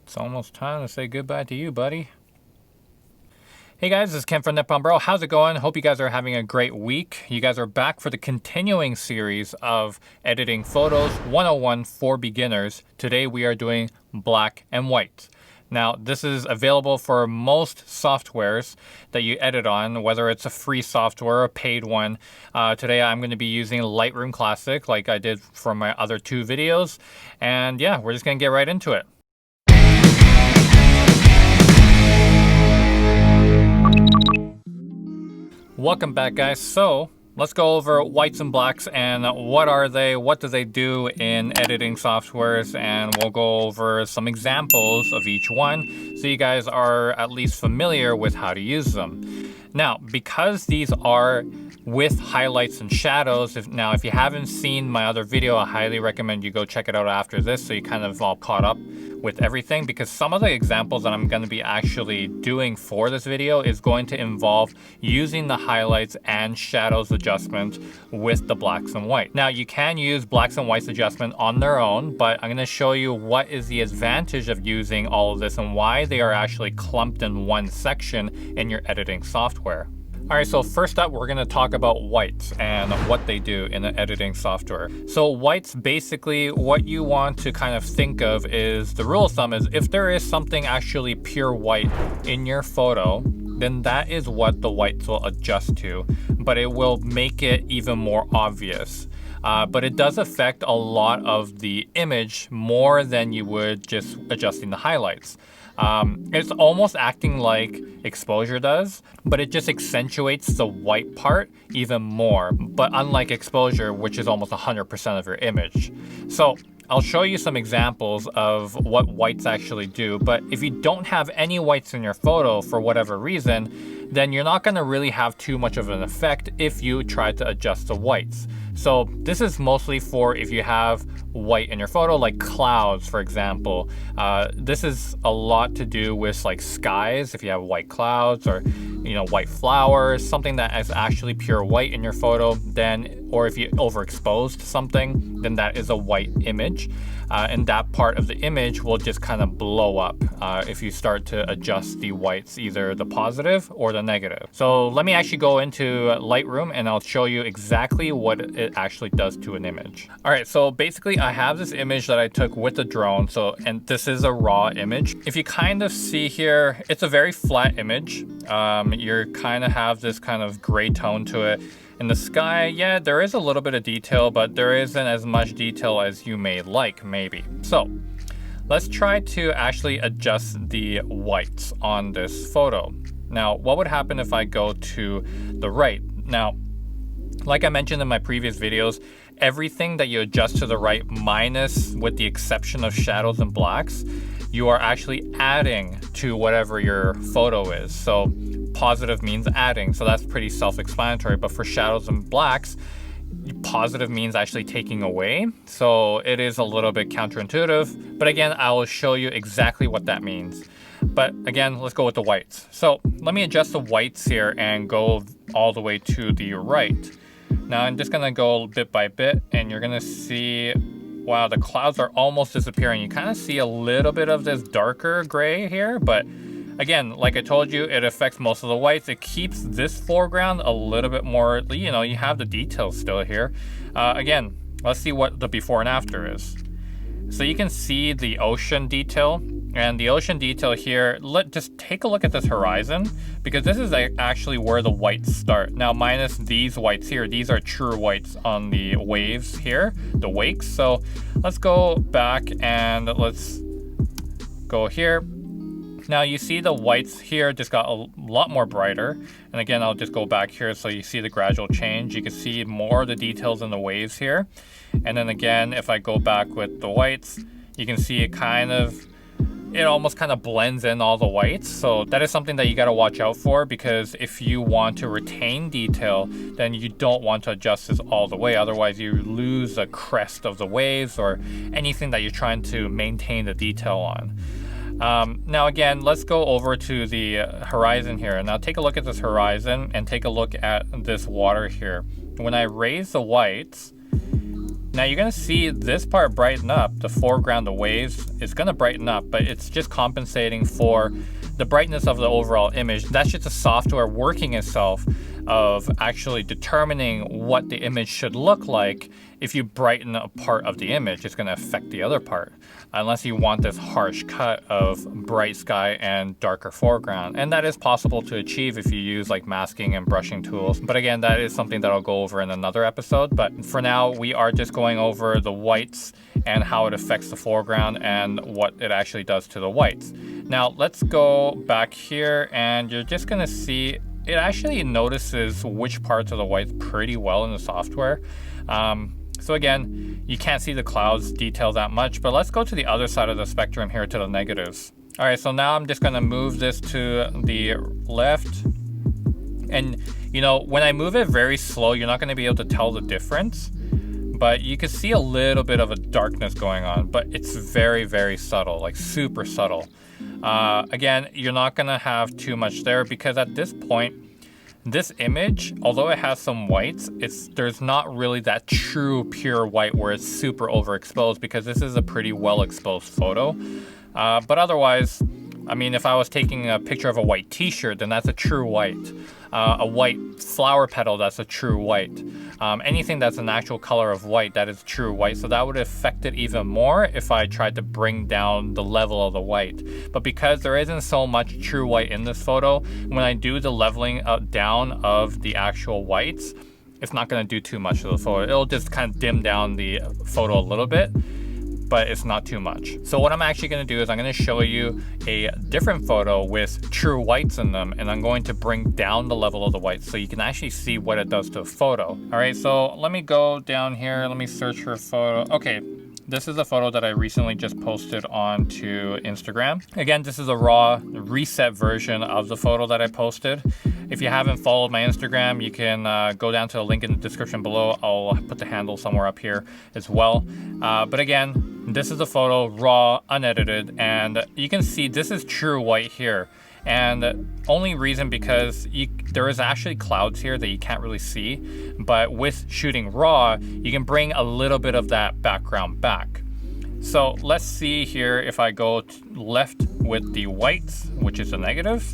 It's almost time to say goodbye to you, buddy. Hey guys, this is Ken from NetBombBro. How's it going? Hope you guys are having a great week. You guys are back for the continuing series of editing photos 101 for beginners. Today we are doing black and white. Now, this is available for most softwares that you edit on, whether it's a free software or a paid one. Today I'm going to be using Lightroom Classic like I did for my other two videos. And yeah, we're just going to get right into it. Welcome back, guys. So let's go over whites and blacks and what are they, what do they do in editing softwares, and we'll go over some examples of each one so you guys are at least familiar with how to use them. Now, because these are with highlights and shadows, if you haven't seen my other video, I highly recommend you go check it out after this so you kind of all caught up with everything, because some of the examples that I'm going to be actually doing for this video is going to involve using the highlights and shadows adjustment with the blacks and white. Now, you can use blacks and whites adjustment on their own, but I'm going to show you what is the advantage of using all of this and why they are actually clumped in one section in your editing software. Alright, so first up, we're going to talk about whites and what they do in the editing software. So whites, basically what you want to kind of think of is, the rule of thumb is, if there is something actually pure white in your photo, then that is what the whites will adjust to, but it will make it even more obvious. But it does affect a lot of the image more than you would just adjusting the highlights. It's almost acting like exposure does, but it just accentuates the white part even more. But unlike exposure, which is almost 100% of your image. So I'll show you some examples of what whites actually do, but if you don't have any whites in your photo for whatever reason, then you're not going to really have too much of an effect if you try to adjust the whites. So this is mostly for if you have white in your photo, like clouds, for example. This is a lot to do with like skies, if you have white clouds, or white flowers, something that is actually pure white in your photo, then, or if you overexposed something, then that is a white image. And that part of the image will just kind of blow up if you start to adjust the whites, either the positive or the negative. So let me actually go into Lightroom and I'll show you exactly what it actually does to an image. All right, so basically I have this image that I took with the drone. And this is a raw image. If you kind of see here, it's a very flat image. You kind of have this kind of gray tone to it. In the sky, yeah, there is a little bit of detail, but there isn't as much detail as you may like, maybe. So let's try to actually adjust the whites on this photo. Now, what would happen if I go to the right? Now, like I mentioned in my previous videos, everything that you adjust to the right, minus with the exception of shadows and blacks, you are actually adding to whatever your photo is. So positive means adding, so that's pretty self-explanatory. But for shadows and blacks, positive means actually taking away. So it is a little bit counterintuitive, but again, I will show you exactly what that means. But again, let's go with the whites. So let me adjust the whites here and go all the way to the right. Now I'm just gonna go bit by bit, and you're gonna see, wow, the clouds are almost disappearing. You kind of see a little bit of this darker gray here, but again, like I told you, it affects most of the whites. It keeps this foreground a little bit more, you have the details still here. Again, let's see what the before and after is. So you can see the ocean detail, and the ocean detail here, just take a look at this horizon, because this is actually where the whites start. Now, minus these whites here, these are true whites on the waves here, the wakes. So let's go back and let's go here. Now you see the whites here just got a lot more brighter. And again, I'll just go back here so you see the gradual change. You can see more of the details in the waves here. And then again, if I go back with the whites, you can see it almost kind of blends in all the whites. So that is something that you got to watch out for, because if you want to retain detail, then you don't want to adjust this all the way. Otherwise you lose the crest of the waves or anything that you're trying to maintain the detail on. Now again, let's go over to the horizon here. Now take a look at this horizon and take a look at this water here. When I raise the whites, Now you're gonna see this part brighten up. The foreground, the waves, is gonna brighten up, but it's just compensating for the brightness of the overall image. That's just the software working itself of actually determining what the image should look like. If you brighten a part of the image, it's gonna affect the other part, unless you want this harsh cut of bright sky and darker foreground. And that is possible to achieve if you use like masking and brushing tools. But again, that is something that I'll go over in another episode. But for now, we are just going over the whites and how it affects the foreground and what it actually does to the whites. Now let's go back here, and you're just gonna see it actually notices which parts of the whites pretty well in the software. So again, you can't see the clouds detail that much, but let's go to the other side of the spectrum here to the negatives. All right, so now I'm just gonna move this to the left. And you know, when I move it very slow, you're not gonna be able to tell the difference, but you can see a little bit of a darkness going on, but it's very, very subtle, like super subtle. Again, you're not gonna have too much there because at this point, this image, although it has some whites, there's not really that true pure white where it's super overexposed, because this is a pretty well exposed photo. But otherwise, I mean, if I was taking a picture of a white t-shirt, then that's a true white. A white flower petal, that's a true white. Anything that's an actual color of white, that is true white. So that would affect it even more if I tried to bring down the level of the white. But because there isn't so much true white in this photo, when I do the leveling down of the actual whites, it's not going to do too much to the photo. It'll just kind of dim down the photo a little bit, but it's not too much. So what I'm actually gonna do is I'm gonna show you a different photo with true whites in them, and I'm going to bring down the level of the whites so you can actually see what it does to a photo. All right, so let me go down here, let me search for a photo. Okay, this is a photo that I recently just posted onto Instagram. Again, this is a raw reset version of the photo that I posted. If you haven't followed my Instagram, you can go down to the link in the description below. I'll put the handle somewhere up here as well. But again, this is a photo, raw, unedited, and you can see this is true white here. And only reason because there is actually clouds here that you can't really see, but with shooting raw, you can bring a little bit of that background back. So let's see here if I go left with the whites, which is the negative,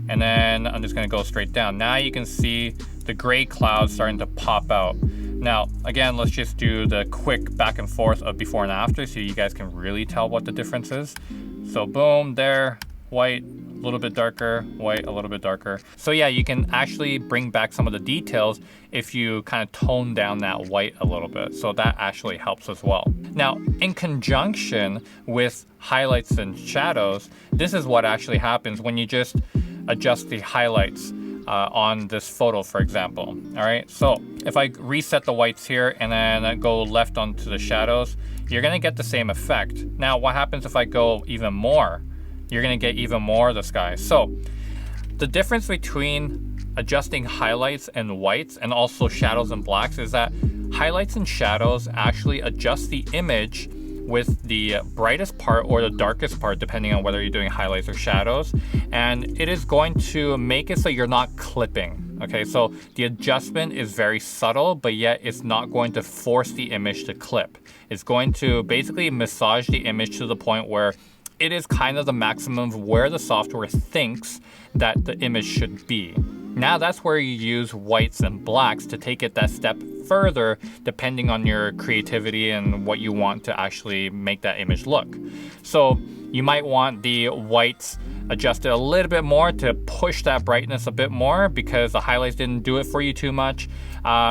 and then I'm just gonna go straight down. Now you can see the gray clouds starting to pop out. Now, again, let's just do the quick back and forth of before and after so you guys can really tell what the difference is. So boom, there, white, a little bit darker, white, a little bit darker. So yeah, you can actually bring back some of the details if you kind of tone down that white a little bit. So that actually helps as well. Now, in conjunction with highlights and shadows, this is what actually happens when you just adjust the highlights on this photo, for example. All right, so if I reset the whites here and then I go left onto the shadows, you're gonna get the same effect. Now, what happens if I go even more? You're gonna get even more of the sky. So the difference between adjusting highlights and whites and also shadows and blacks is that highlights and shadows actually adjust the image with the brightest part or the darkest part, depending on whether you're doing highlights or shadows. And it is going to make it so you're not clipping. Okay, so the adjustment is very subtle, but yet it's not going to force the image to clip. It's going to basically massage the image to the point where it is kind of the maximum of where the software thinks that the image should be. Now that's where you use whites and blacks to take it that step further, depending on your creativity and what you want to actually make that image look. So you might want the whites adjusted a little bit more to push that brightness a bit more because the highlights didn't do it for you too much.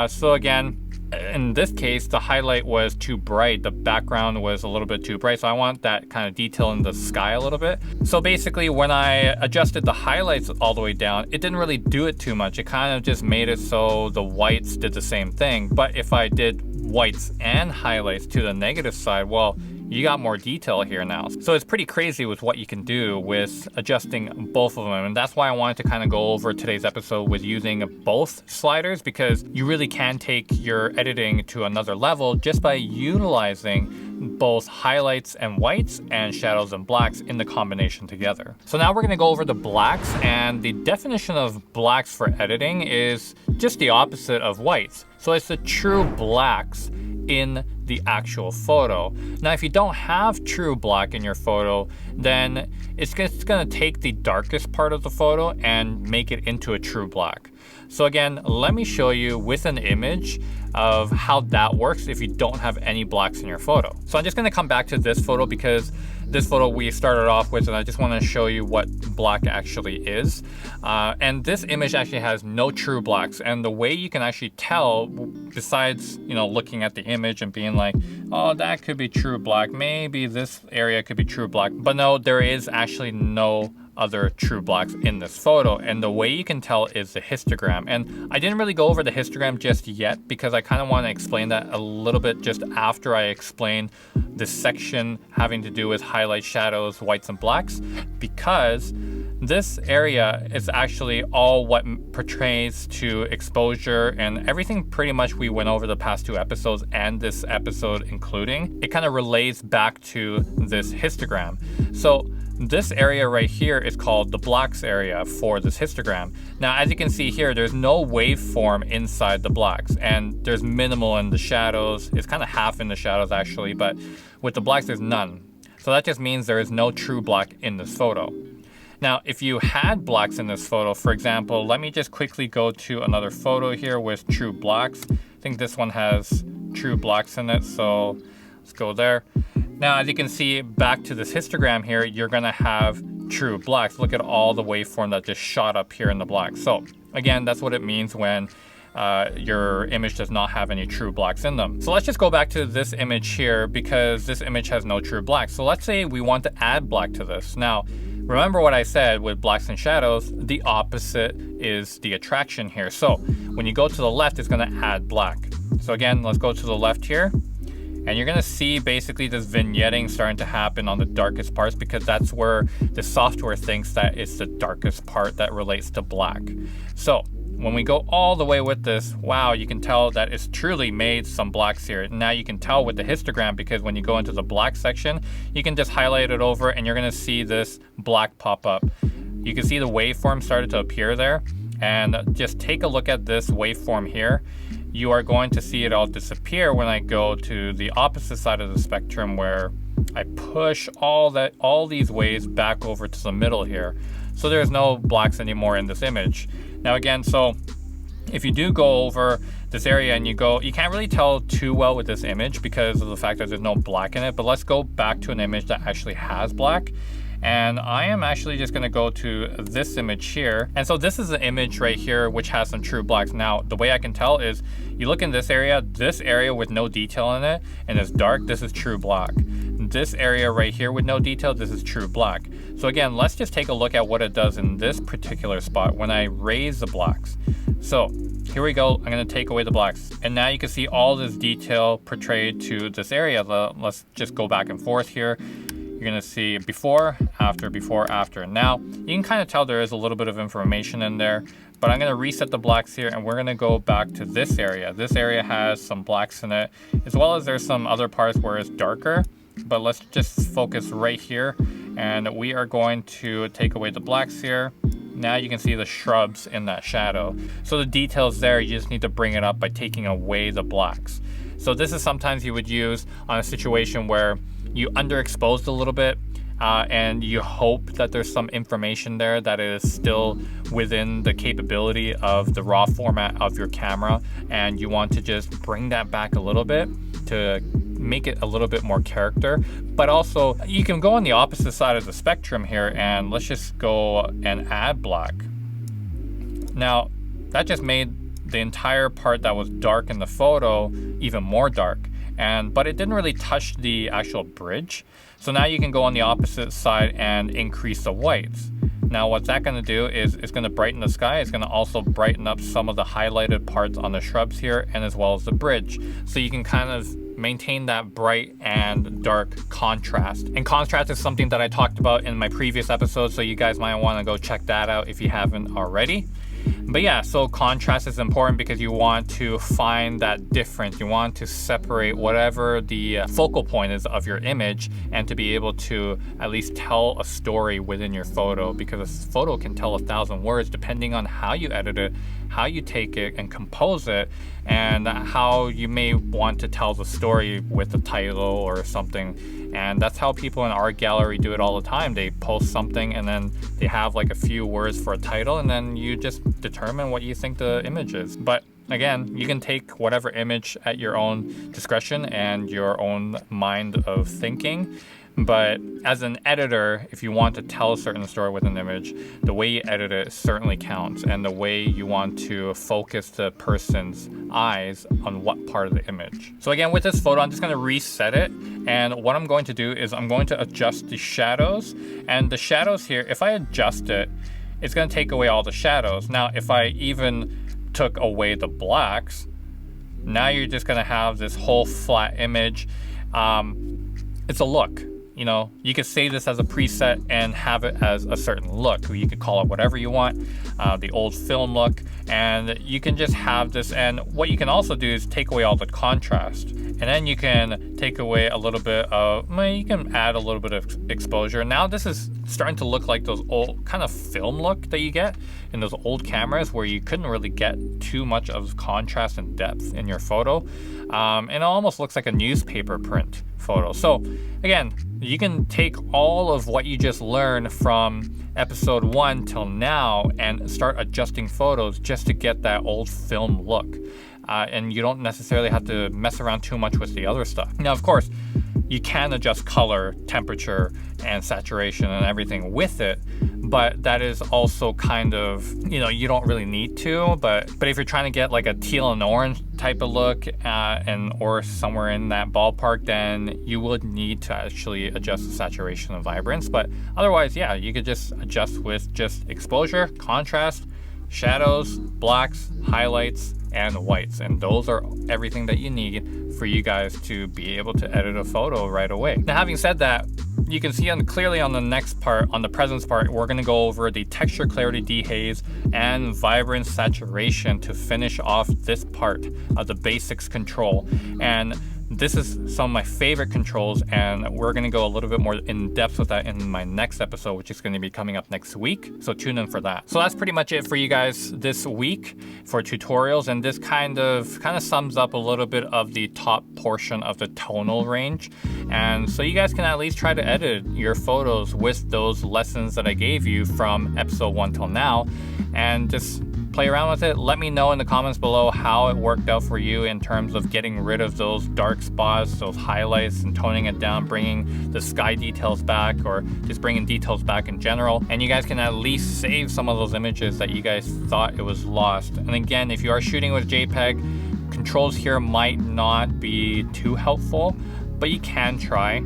So again, in this case, the highlight was too bright. The background was a little bit too bright. So I want that kind of detail in the sky a little bit. So basically when I adjusted the highlights all the way down, it didn't really do it too much. It kind of just made it so the whites did the same thing. But if I did whites and highlights to the negative side, well, you got more detail here now. So it's pretty crazy with what you can do with adjusting both of them. And that's why I wanted to kind of go over today's episode with using both sliders, because you really can take your editing to another level just by utilizing both highlights and whites and shadows and blacks in the combination together. So now we're gonna go over the blacks, and the definition of blacks for editing is just the opposite of whites. So it's the true blacks in the actual photo. Now, if you don't have true black in your photo, then it's gonna take the darkest part of the photo and make it into a true black. So again, let me show you with an image of how that works if you don't have any blacks in your photo. So I'm just gonna come back to this photo because this photo we started off with, and I just want to show you what black actually is. And this image actually has no true blacks, and the way you can actually tell, besides looking at the image and being like, oh, that could be true black, maybe this area could be true black, but no, there is actually no other true blacks in this photo, and the way you can tell is the histogram. And I didn't really go over the histogram just yet because I kind of want to explain that a little bit just after I explain this section having to do with highlights, shadows, whites, and blacks, because this area is actually all what portrays to exposure and everything pretty much we went over the past 2 episodes and this episode including. It kind of relates back to this histogram. So this area right here is called the blacks area for this histogram. Now, as you can see here, there's no waveform inside the blacks, and there's minimal in the shadows. It's kind of half in the shadows actually, but with the blacks, there's none. So that just means there is no true black in this photo. Now, if you had blacks in this photo, for example, let me just quickly go to another photo here with true blacks. I think this one has true blacks in it, so let's go there. Now, as you can see, back to this histogram here, you're gonna have true blacks. Look at all the waveform that just shot up here in the black. So again, that's what it means when your image does not have any true blacks in them. So let's just go back to this image here because this image has no true blacks. So let's say we want to add black to this. Now, remember what I said with blacks and shadows, the opposite is the attraction here. So when you go to the left, it's gonna add black. So again, let's go to the left here. And you're gonna see basically this vignetting starting to happen on the darkest parts because that's where the software thinks that it's the darkest part that relates to black. So when we go all the way with this, wow, you can tell that it's truly made some blacks here. Now you can tell with the histogram because when you go into the black section, you can just highlight it over and you're gonna see this black pop up. You can see the waveform started to appear there. And just take a look at this waveform here. You are going to see it all disappear when I go to the opposite side of the spectrum where I push all these waves back over to the middle here. So there's no blacks anymore in this image. Now again, so if you do go over this area and you can't really tell too well with this image because of the fact that there's no black in it, but let's go back to an image that actually has black. And I am actually just gonna go to this image here. And so this is an image right here which has some true blacks. Now, the way I can tell is you look in this area with no detail in it and it's dark, this is true black. This area right here with no detail, this is true black. So again, let's just take a look at what it does in this particular spot when I raise the blacks. So here we go, I'm gonna take away the blacks. And now you can see all this detail portrayed to this area. Let's just go back and forth here. You're gonna see before, after, before, after. Now, you can kind of tell there is a little bit of information in there, but I'm gonna reset the blacks here and we're gonna go back to this area. This area has some blacks in it, as well as there's some other parts where it's darker, but let's just focus right here. And we are going to take away the blacks here. Now you can see the shrubs in that shadow. So the details there, you just need to bring it up by taking away the blacks. So this is sometimes you would use on a situation where you underexposed a little bit and you hope that there's some information there that is still within the capability of the raw format of your camera, and you want to just bring that back a little bit to make it a little bit more character. But also you can go on the opposite side of the spectrum here and let's just go and add black. Now that just made the entire part that was dark in the photo even more dark, but it didn't really touch the actual bridge. So now you can go on the opposite side and increase the whites. Now what's that gonna do is it's gonna brighten the sky. It's gonna also brighten up some of the highlighted parts on the shrubs here and as well as the bridge. So you can kind of maintain that bright and dark contrast. And contrast is something that I talked about in my previous episode, so you guys might wanna go check that out if you haven't already. But yeah, so contrast is important because you want to find that difference. You want to separate whatever the focal point is of your image and to be able to at least tell a story within your photo, because a photo can tell 1,000 words depending on how you edit it, how you take it and compose it, and how you may want to tell the story with a title or something. And that's how people in art gallery do it all the time. They post something and then they have like a few words for a title, and then you just determine what you think the image is. But again, you can take whatever image at your own discretion and your own mind of thinking. But as an editor, if you want to tell a certain story with an image, the way you edit it certainly counts, and the way you want to focus the person's eyes on what part of the image. So again, with this photo, I'm just going to reset it. And what I'm going to do is I'm going to adjust the shadows. And the shadows here, if I adjust it, it's going to take away all the shadows. Now, if I even took away the blacks, now you're just going to have this whole flat image. It's a look. You know, you could save this as a preset and have it as a certain look. You could call it whatever you want, the old film look, and you can just have this. And what you can also do is take away all the contrast. And then you can take away a little bit of, you can add a little bit of exposure. Now this is starting to look like those old kind of film look that you get in those old cameras where you couldn't really get too much of contrast and depth in your photo. And it almost looks like a newspaper print photo. So again, you can take all of what you just learned from episode 1 till now and start adjusting photos just to get that old film look. And you don't necessarily have to mess around too much with the other stuff. Now, of course, you can adjust color, temperature, and saturation and everything with it, but that is also kind of, you know, you don't really need to, but if you're trying to get like a teal and orange type of look or somewhere in that ballpark, then you would need to actually adjust the saturation and vibrance. But otherwise, yeah, you could just adjust with just exposure, contrast, shadows, blacks, highlights, and whites, and those are everything that you need for you guys to be able to edit a photo right away. Now, having said that, you can see clearly on the next part, on the presence part, we're going to go over the texture, clarity, dehaze, and vibrance saturation to finish off this part of the basics control. And this is some of my favorite controls, and we're going to go a little bit more in depth with that in my next episode, which is going to be coming up next week. So tune in for that. So that's pretty much it for you guys this week for tutorials, and this kind of sums up a little bit of the top portion of the tonal range. And so you guys can at least try to edit your photos with those lessons that I gave you from episode 1 till now, and just play around with it. Let me know in the comments below how it worked out for you in terms of getting rid of those dark spots, those highlights, and toning it down, bringing the sky details back, or just bringing details back in general. And you guys can at least save some of those images that you guys thought it was lost. And again, if you are shooting with JPEG, controls here might not be too helpful, but you can try.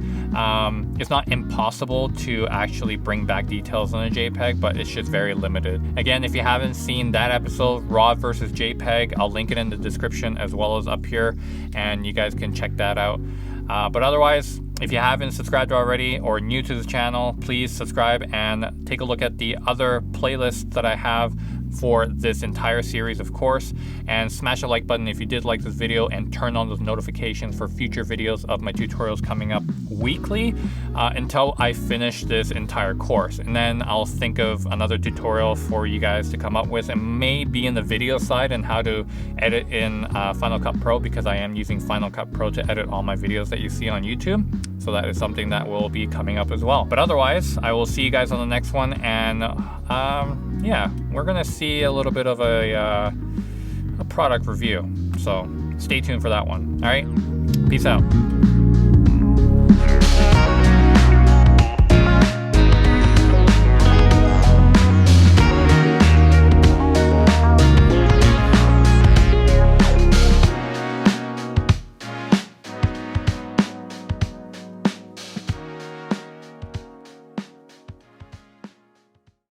It's not impossible to actually bring back details on a JPEG, but it's just very limited. Again, if you haven't seen that episode, RAW versus JPEG, I'll link it in the description as well as up here, and you guys can check that out. But otherwise, if you haven't subscribed already or new to the channel, please subscribe and take a look at the other playlists that I have for this entire series, of course, and smash the like button if you did like this video, and turn on those notifications for future videos of my tutorials coming up weekly until I finish this entire course. And then I'll think of another tutorial for you guys to come up with, and maybe in the video side and how to edit in Final Cut Pro, because I am using Final Cut Pro to edit all my videos that you see on YouTube. So that is something that will be coming up as well. But otherwise, I will see you guys on the next one, and yeah, we're gonna see a little bit of a product review. So stay tuned for that one. All right, peace out.